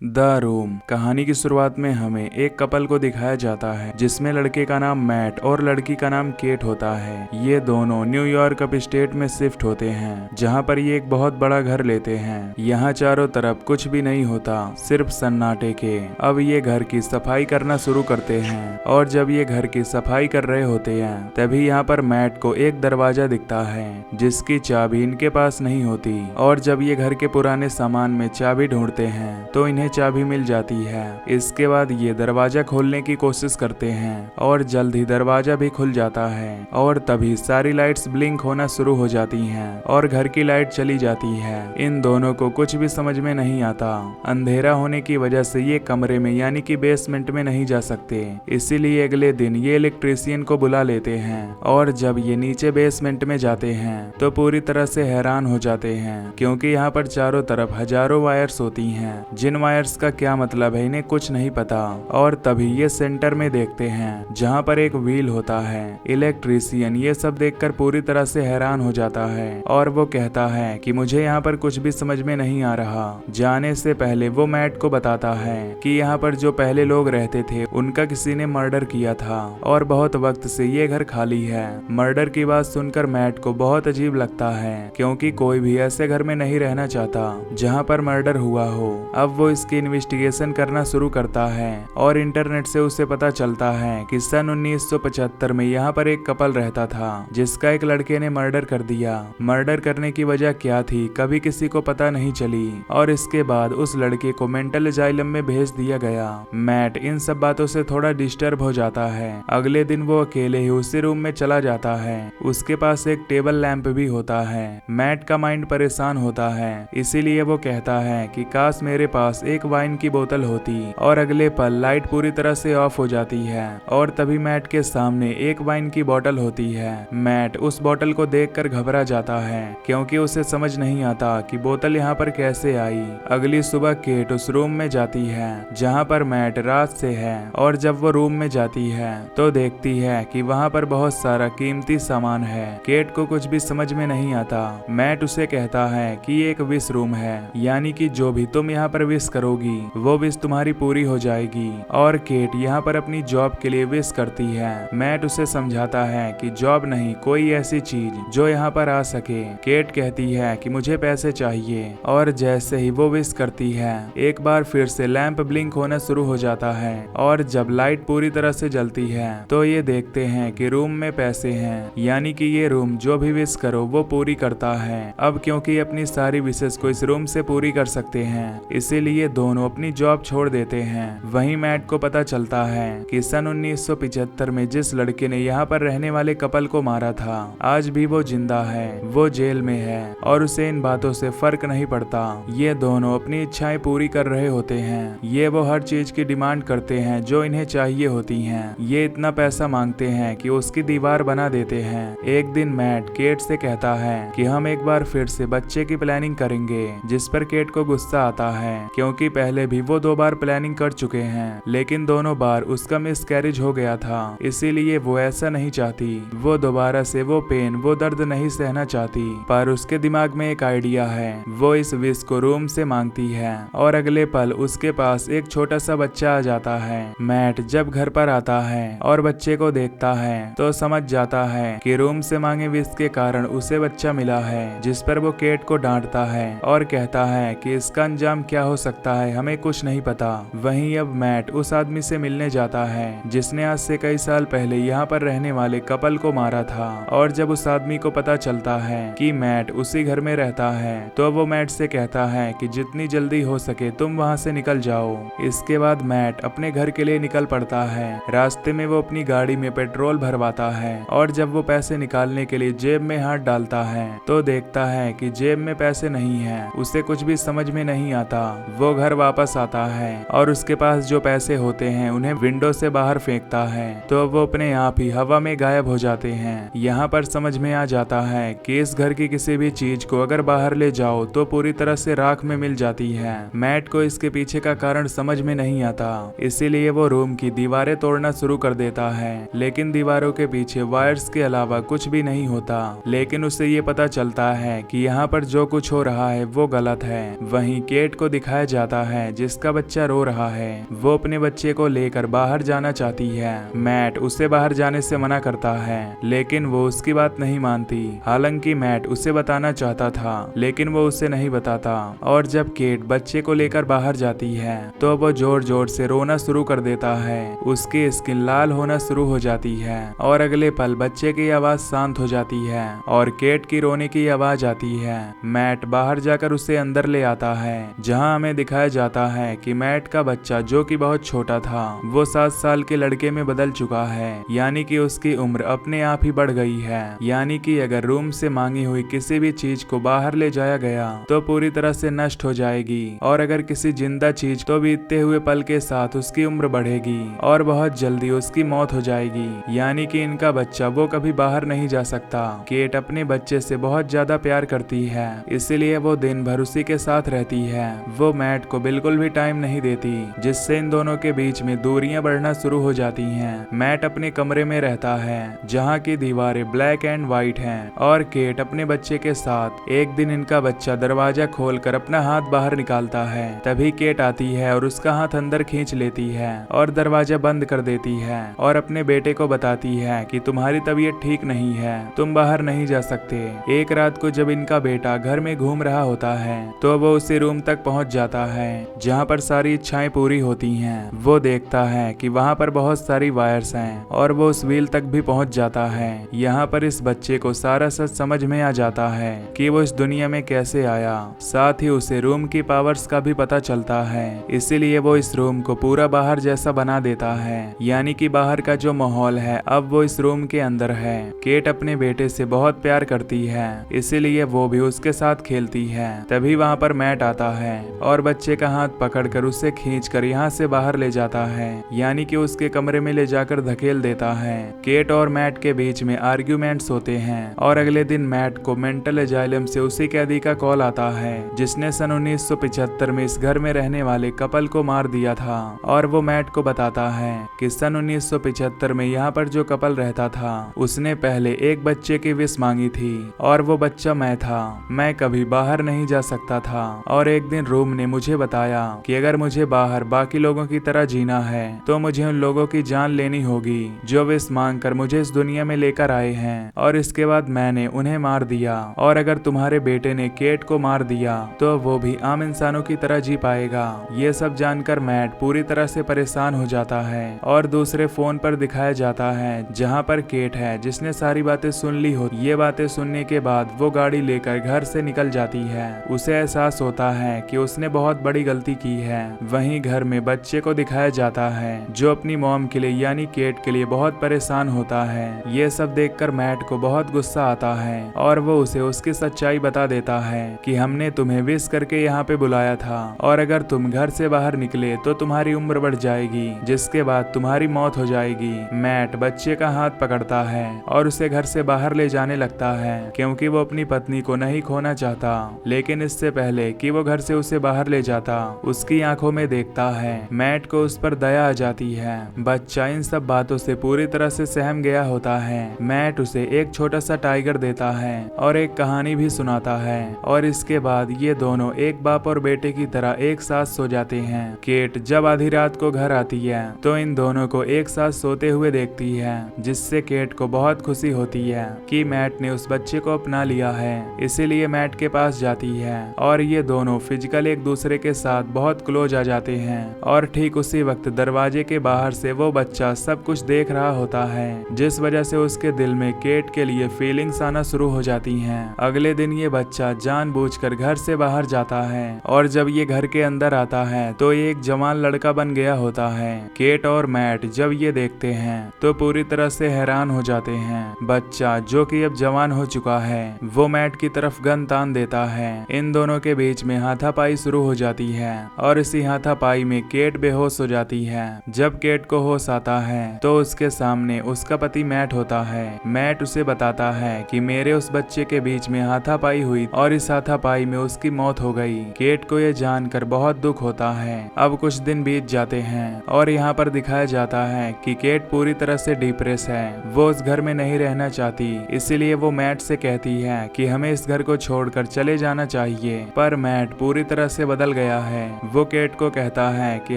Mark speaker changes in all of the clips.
Speaker 1: The room. कहानी की शुरुआत में हमें एक कपल को दिखाया जाता है जिसमें लड़के का नाम मैट और लड़की का नाम केट होता है। ये दोनों न्यूयॉर्क अप स्टेट में शिफ्ट होते हैं जहाँ पर ये एक बहुत बड़ा घर लेते हैं। यहाँ चारों तरफ कुछ भी नहीं होता, सिर्फ सन्नाटे के। अब ये घर की सफाई करना शुरू करते हैं और जब ये घर की सफाई कर रहे होते हैं तभी यहाँ पर मैट को एक दरवाजा दिखता है जिसकी चाबी इनके पास नहीं होती। और जब ये घर के पुराने सामान में चाबी ढूंढते हैं तो इन्हें चाबी मिल जाती है। इसके बाद ये दरवाजा खोलने की कोशिश करते हैं और जल्द ही दरवाजा भी खुल जाता है और तभी सारी लाइट्स ब्लिंक होना शुरू हो जाती हैं और घर की लाइट चली जाती है। इन दोनों को कुछ भी समझ में नहीं आता। अंधेरा होने की वजह से ये कमरे में यानी कि बेसमेंट में नहीं जा सकते, इसीलिए अगले दिन ये इलेक्ट्रीशियन को बुला लेते हैं। और जब ये नीचे बेसमेंट में जाते हैं तो पूरी तरह से हैरान हो जाते हैं क्योंकि यहाँ पर चारों तरफ हजारों वायर्स होती हैं। जिन वायर्स का क्या मतलब है इन्हें कुछ नहीं पता। और तभी ये सेंटर में देखते हैं जहाँ पर एक व्हील होता है। इलेक्ट्रीशियन ये सब देखकर पूरी तरह से हैरान हो जाता है और वो कहता है कि मुझे यहाँ पर कुछ भी समझ में नहीं आ रहा। जाने से पहले वो मैट को बताता है कि यहाँ पर जो पहले लोग रहते थे उनका किसी ने मर्डर किया था और बहुत वक्त से ये घर खाली है। मर्डर की बात सुनकर मैट को बहुत अजीब लगता है क्योंकि कोई भी ऐसे घर में नहीं रहना चाहता जहाँ पर मर्डर हुआ हो। अब वो इसकी इन्वेस्टिगेशन करना शुरू करता है और इंटरनेट से उसे पता चलता है कि सन 1975 में यहाँ पर एक कपल रहता था जिसका एक लड़के ने मर्डर कर दिया। मर्डर करने की वजह क्या थी कभी किसी को पता नहीं चली और इसके बाद उस लड़के को मेंटल अजाइलम में भेज दिया गया। मैट इन सब बातों से थोड़ा डिस्टर्ब हो जाता है। अगले दिन वो अकेले ही उसी रूम में चला जाता है। उसके पास एक टेबल लैंप भी होता है। मैट का माइंड परेशान होता है, इसीलिए वो कहता है कि काश मेरे पास एक वाइन की बोतल होती। और अगले पल लाइट पूरी तरह से ऑफ हो जाती है और तभी मैट के सामने एक वाइन की बोतल होती है। मैट उस बोतल को देखकर घबरा जाता है क्योंकि उसे समझ नहीं आता कि बोतल यहाँ पर कैसे आई। अगली सुबह केट उस रूम में जाती है जहाँ पर मैट रात से है और जब वो रूम में जाती है तो देखती है कि वहाँ पर बहुत सारा कीमती सामान है। केट को कुछ भी समझ में नहीं आता। मैट उसे कहता है कि ये एक विश रूम है, यानी कि जो भी तुम यहाँ पर विश करोगी वो विश तुम्हारी पूरी हो जाएगी। और केट यहाँ पर अपनी जॉब के लिए विश करती है। मैट उसे समझाता है कि जॉब नहीं, कोई ऐसी चीज जो यहाँ पर आ सके। केट कहती है कि मुझे पैसे चाहिए और जैसे ही वो विश करती है एक बार फिर से लैंप ब्लिंक होना शुरू हो जाता है और जब लाइट पूरी तरह से जलती है तो ये देखते हैं कि रूम में पैसे हैं, यानी कि ये रूम जो भी विश करो वो पूरी करता है। अब क्योंकि अपनी सारी विशेष को इस रूम से पूरी कर सकते हैं इसीलिए दोनों अपनी जॉब छोड़ देते हैं। वहीं मैट को पता चलता है कि सन 1975 में जिस लड़के ने यहाँ पर रहने वाले कपल को मारा था आज भी वो जिंदा है, वो जेल में है और उसे इन बातों से फर्क नहीं पड़ता। ये दोनों अपनी इच्छाएं पूरी कर रहे होते हैं। ये वो हर चीज की डिमांड करते हैं जो इन्हें चाहिए होती हैं। ये इतना पैसा मांगते हैं कि उसकी दीवार बना देते हैं। एक दिन मैट केट से कहता है कि हम एक बार फिर से बच्चे की प्लानिंग करेंगे, जिस पर केट को गुस्सा आता है क्योंकि पहले भी वो 2 बार प्लानिंग कर चुके हैं लेकिन दोनों बार उसका मिसकैरेज हो गया था, इसीलिए वो ऐसा नहीं चाहती। वो दोबारा से वो पेन, वो दर्द नहीं सहना चाहती। पर उसके दिमाग में एक आइडिया है। वो इस विश को रूम से मांगती है और अगले पल उसके पास एक छोटा सा बच्चा आ जाता है। मैट जब घर पर आता है और बच्चे को देखता है तो समझ जाता है कि रूम से मांगे विश के कारण उसे बच्चा मिला है, जिस पर वो केट को डांटता है और कहता है कि इसका अंजाम क्या हो सकता है, हमें कुछ नहीं पता। वहीं अब मैट उस आदमी से मिलने जाता है जिसने आज से कई साल पहले यहाँ पर रहने वाले कपल को मारा था। और जब उस आदमी को पता चलता है कि मैट उसी घर में रहता है तो वो मैट से कहता है कि जितनी जल्दी हो सके तुम वहाँ से निकल जाओ। इसके बाद मैट अपने घर के लिए निकल पड़ता है। रास्ते में वो अपनी गाड़ी में पेट्रोल भरवाता है और जब वो पैसे निकालने के लिए जेब में हाथ डालता है तो देखता है कि जेब में पैसे नहीं है। उसे कुछ भी समझ में नहीं आता। वो घर वापस आता है और उसके पास जो पैसे होते हैं उन्हें विंडो से बाहर फेंकता है तो वो अपने आप ही हवा में गायब हो जाते हैं। यहाँ पर समझ में आ जाता है कि इस घर की किसी भी चीज को अगर बाहर ले जाओ तो पूरी तरह से राख में मिल जाती है। मैट को इसके पीछे का कारण समझ में नहीं आता, इसीलिए वो रूम की दीवारें तोड़ना शुरू कर देता है लेकिन दीवारों के पीछे वायर्स के अलावा कुछ भी नहीं होता। लेकिन उसे ये पता चलता है कि यहाँ पर जो कुछ हो रहा है वो गलत है। वहीं केट को दिखाया जाता आता है जिसका बच्चा रो रहा है। वो अपने बच्चे को लेकर बाहर जाना चाहती है। मैट उसे बाहर जाने से मना करता है, लेकिन वो उसकी बात नहीं मानती। हालांकि मैट उसे बताना चाहता था, लेकिन वो उसे नहीं बताता। और जब केट बच्चे को लेकर बाहर जाती है तो वो जोर जोर से रोना शुरू कर देता है। उसकी स्किन लाल होना शुरू हो जाती है और अगले पल बच्चे की आवाज शांत हो जाती है और केट की रोने की आवाज आती है। मैट बाहर जाकर उसे अंदर ले आता है, जहां हमें दिखाया जाता है कि मैट का बच्चा जो कि बहुत छोटा था वो 7 साल के लड़के में बदल चुका है, यानी कि उसकी उम्र अपने आप ही बढ़ गई है। यानी कि अगर रूम से मांगी हुई किसी भी चीज को बाहर ले जाया गया तो पूरी तरह से नष्ट हो जाएगी, और अगर किसी जिंदा चीज तो बीतते हुए पल के साथ उसकी उम्र बढ़ेगी और बहुत जल्दी उसकी मौत हो जाएगी। यानी कि इनका बच्चा वो कभी बाहर नहीं जा सकता। केट अपने बच्चे से बहुत ज्यादा प्यार करती है, इसलिए वो दिन भर उसी के साथ रहती है। वो मैट को बिल्कुल भी टाइम नहीं देती, जिससे इन दोनों के बीच में दूरियां बढ़ना शुरू हो जाती हैं। मैट अपने कमरे में रहता है जहाँ की दीवारें ब्लैक एंड व्हाइट हैं, और केट अपने बच्चे के साथ। एक दिन इनका बच्चा दरवाजा खोलकर अपना हाथ बाहर निकालता है। तभी केट आती है और उसका हाथ अंदर खींच लेती है और दरवाजा बंद कर देती है और अपने बेटे को बताती है कि तुम्हारी तबीयत ठीक नहीं है, तुम बाहर नहीं जा सकते। एक रात को जब इनका बेटा घर में घूम रहा होता है तो वो उसी रूम तक पहुंच जाता है जहां पर सारी इच्छाएं पूरी होती हैं। वो देखता है कि वहां पर बहुत सारी वायर्स हैं और वो उस व्हील तक भी पहुंच जाता है। यहाँ पर इस बच्चे को सारा सच समझ में आ जाता है कि वो इस दुनिया में कैसे आया। साथ ही उसे रूम की पावर्स का भी पता चलता है, इसीलिए वो इस रूम को पूरा बाहर जैसा बना देता है। यानी कि बाहर का जो माहौल है अब वो इस रूम के अंदर है। केट अपने बेटे से बहुत प्यार करती है, इसीलिए वो भी उसके साथ खेलती है। तभी वहाँ पर मैट आता है और बच्चे का हाथ पकड़कर उसे खींचकर यहाँ से बाहर ले जाता है, यानी कि उसके कमरे में ले जाकर धकेल देता है। केट और मैट के बीच में आर्ग्यूमेंट्स होते हैं और अगले दिन मैट को मेंटल एजाइलम से उसी कैदी का कॉल आता है जिसने सन 1975 में इस घर में रहने वाले कपल को मार दिया था। और वो मैट को बताता है कि सन 1975 में यहाँ पर जो कपल रहता था उसने पहले एक बच्चे की विश मांगी थी और वो बच्चा मैं था। मैं कभी बाहर नहीं जा सकता था और एक दिन रूम ने मुझे बताया कि अगर मुझे बाहर बाकी लोगों की तरह जीना है तो मुझे उन लोगों की जान लेनी होगी जो विश मांग कर मुझे इस दुनिया में लेकर आए हैं, और इसके बाद मैंने उन्हें मार दिया। और अगर तुम्हारे बेटे ने केट को मार दिया तो वो भी आम इंसानों की तरह जी पाएगा। ये सब जानकर मैट पूरी तरह से परेशान हो जाता है और दूसरे फोन पर दिखाया जाता है जहाँ पर केट है जिसने सारी बातें सुन ली हो। ये बातें सुनने के बाद वो गाड़ी लेकर घर से निकल जाती है। उसे एहसास होता है कि उसने बहुत बड़ी गलती की है। वहीं घर में बच्चे को दिखाया जाता है जो अपनी मॉम के लिए यानी केट के लिए बहुत परेशान होता है। ये सब देखकर मैट को बहुत गुस्सा आता है और वो उसे उसकी सच्चाई बता देता है कि हमने तुम्हें विश करके यहाँ पे बुलाया था और अगर तुम घर से बाहर निकले तो तुम्हारी उम्र बढ़ जाएगी, जिसके बाद तुम्हारी मौत हो जाएगी। मैट बच्चे का हाथ पकड़ता है और उसे घर से बाहर ले जाने लगता है क्योंकि वो अपनी पत्नी को नहीं खोना चाहता। लेकिन इससे पहले कि वो घर से उसे बाहर ले जाता उसकी आंखों में देखता है मैट को उस पर दया आ जाती है। बच्चा इन सब बातों से पूरी तरह से सहम गया होता है। मैट उसे एक छोटा सा टाइगर देता है और एक कहानी भी सुनाता है और इसके बाद ये दोनों एक बाप और बेटे की तरह एक साथ सो जाते हैं। केट जब आधी रात को घर आती है तो इन दोनों को एक साथ सोते हुए देखती है, जिससे केट को बहुत खुशी होती है कि मैट ने उस बच्चे को अपना लिया है। इसीलिए मैट के पास जाती है और ये दोनों फिजिकल एक दूसरे के साथ बहुत क्लोज आ जाते हैं। और ठीक उसी वक्त दरवाजे के बाहर से वो बच्चा सब कुछ देख रहा होता है, जिस वजह से उसके दिल में केट के लिए फीलिंग्स आना शुरू हो जाती हैं। अगले दिन ये बच्चा जानबूझकर घर से बाहर जाता है और जब ये घर के अंदर आता है तो ये एक जवान लड़का बन गया होता है। केट और मैट जब ये देखते हैं तो पूरी तरह से हैरान हो जाते हैं। बच्चा जो कि अब जवान हो चुका है वो मैट की तरफ गन तान देता है। इन दोनों के बीच में हाथापाई शुरू हो जाती है और इसी हाथापाई में केट बेहोश हो जाती है। जब केट को होश आता है तो उसके सामने उसका पति मैट होता है। मैट उसे बताता है कि मेरे उस बच्चे के बीच में हाथापाई हुई और इस हाथापाई में उसकी मौत हो गई। केट को यह जानकर बहुत दुख होता है। अब कुछ दिन बीत जाते हैं और यहाँ पर दिखाया जाता है कि केट पूरी तरह से डिप्रेस है। वो उस घर में नहीं रहना चाहती, इसीलिए वो मैट से कहती है कि हमें इस घर को छोड़कर चले जाना चाहिए। पर मैट पूरी तरह से बदल गया है। वो केट को कहता है कि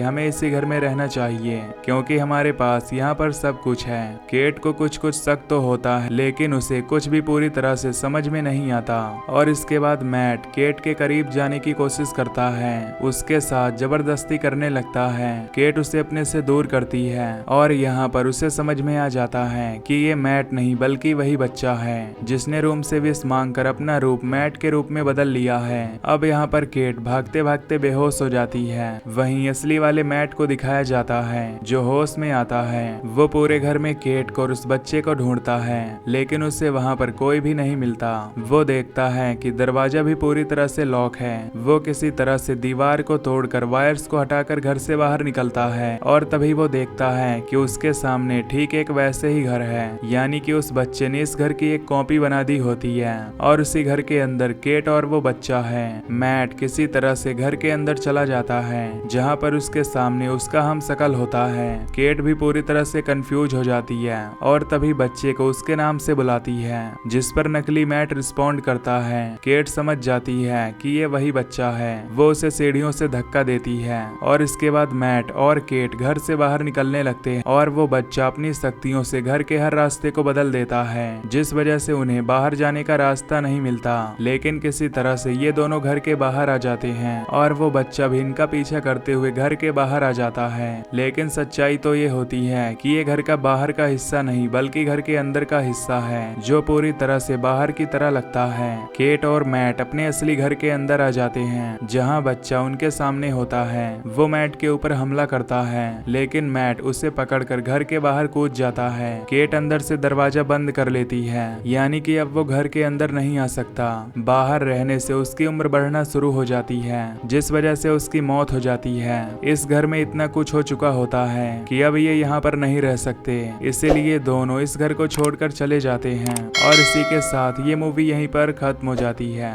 Speaker 1: हमें इसी घर में रहना चाहिए क्योंकि हमारे पास यहाँ पर सब कुछ है। केट को कुछ कुछ शक तो होता है लेकिन उसे कुछ भी पूरी तरह से समझ में नहीं आता और इसके बाद मैट केट के करीब जाने की कोशिश करता है, उसके साथ जबरदस्ती करने लगता है। केट उसे अपने से दूर करती है और यहाँ पर उसे समझ में आ जाता है कि ये मैट नहीं बल्कि वही बच्चा है जिसने रूम से विश मांगकर अपना रूप मैट के रूप में बदल लिया है। अब यहाँ पर केट भागते भागते बेहोश हो जाती है। वहीं असली वाले मैट को दिखाया जाता है जो होश में आता है। वो पूरे घर में केट को और उस बच्चे को ढूंढता है लेकिन उसे वहाँ पर कोई भी नहीं मिलता। वो देखता है कि दरवाजा भी पूरी तरह से लॉक है। वो किसी तरह से दीवार को तोड़कर वायर्स को हटाकर घर से बाहर निकलता है और तभी वो देखता है कि उसके सामने ठीक एक वैसे ही घर है, यानी कि उस बच्चे ने इस घर की एक कॉपी बना दी होती है और उसी घर के अंदर केट और वो बच्चा है। मैट किसी तरह से घर के अंदर चला जाता है जहाँ पर उसके सामने उसका हम शकल होता है। केट भी पूरी तरह से कंफ्यूज हो जाती है और तभी बच्चे को उसके नाम से बुलाती है जिस पर नकली मैट रिस्पॉन्ड करता है। केट समझ जाती है कि ये वही बच्चा है। वो उसे सीढ़ियों से धक्का देती है और इसके बाद मैट और केट घर से बाहर निकलने लगते हैं और वो बच्चा अपनी शक्तियों से घर के हर रास्ते को बदल देता है जिस वजह से उन्हें बाहर जाने का रास्ता नहीं मिलता। लेकिन किसी तरह से ये दोनों घर के बाहर आ जाते हैं और वो बच्चा भी इनका पीछा करते हुए घर के बाहर आ जाता है। लेकिन सच्चाई तो ये होती है कि ये घर का बाहर का हिस्सा नहीं बल्कि घर के अंदर का हिस्सा है जो पूरी तरह से बाहर की तरह लगता है। केट और मैट अपने असली घर के अंदर आ जाते हैं जहाँ बच्चा उनके सामने होता है। वो मैट के ऊपर हमला करता है लेकिन मैट उसे पकड़कर घर के बाहर कूद जाता है। केट अंदर से दरवाजा बंद कर लेती है, यानी कि अब वो घर के अंदर नहीं आ सकता। बाहर रहने से उसकी उम्र बढ़ना शुरू हो जाती है जिस वजह से उसकी मौत हो जाती है। इस घर में इतना कुछ हो चुका होता है कि अब ये यहाँ पर नहीं रह सकते, इसीलिए दोनों इस घर को छोड़कर चले जाते हैं और इसी के साथ ये मूवी यहीं पर खत्म हो जाती है।